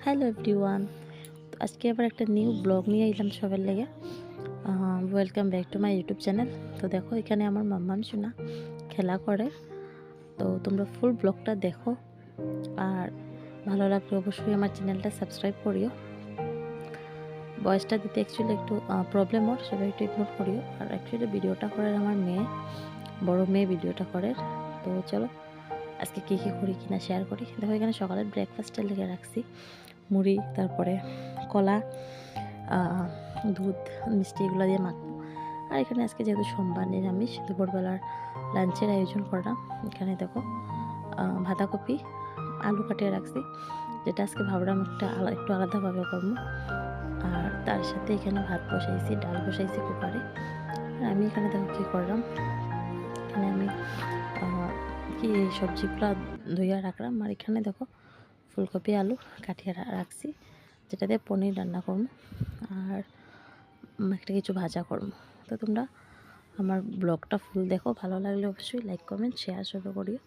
Hello everyone, তো আজকে আবার একটা নিউ ব্লগ নিয়ে এলাম সবার লেগে। Welcome back to my YouTube channel. তো দেখো এখানে আমার মাম্মাম সোনা খেলা করে। তো তোমরা ফুল ব্লগটা দেখো, আর ভালো লাগলে অবশ্যই আমার চ্যানেলটা সাবস্ক্রাইব করিও। ভয়েসটা দিতে অ্যাকচুয়ালি একটু প্রবলেম ওর, সবাই একটু ইগনোর করিও। আর অ্যাকচুয়ালি ভিডিওটা করে আমার মেয়ে, বড় মেয়ে ভিডিওটা করে। তো চলো আজকে কী কী করি কিনা শেয়ার করি। দেখো এখানে সকালের ব্রেকফাস্টের লেগে রাখছি মুড়ি, তারপরে কলা, দুধ, মিষ্টি এগুলো দিয়ে মাখবো। আর এখানে আজকে যেহেতু সোমবার নিরামিষ, দুপুরবেলার লাঞ্চের আয়োজন করলাম। এখানে দেখো বাঁধাকপি, আলু কাটিয়ে রাখছি, যেটা আজকে ভাবলাম একটু আলাদাভাবে করবো। আর তার সাথে এখানে ভাত বসাইছি, ডাল বসাইছি কুকারে। আর আমি এখানে দেখো কী করলাম, এখানে আমি কি সবজিগুলো ধুইয়া রাখলাম। আর এখানে দেখো ফুলকপি আলু কাটিয়ে রাখছি, যেটা দিয়ে পনির রান্না করবো আর একটা কিছু ভাজা করবো। তো তোমরা আমার ব্লগটা ফুল দেখো, ভালো লাগলে অবশ্যই লাইক কমেন্ট শেয়ার সব করিও।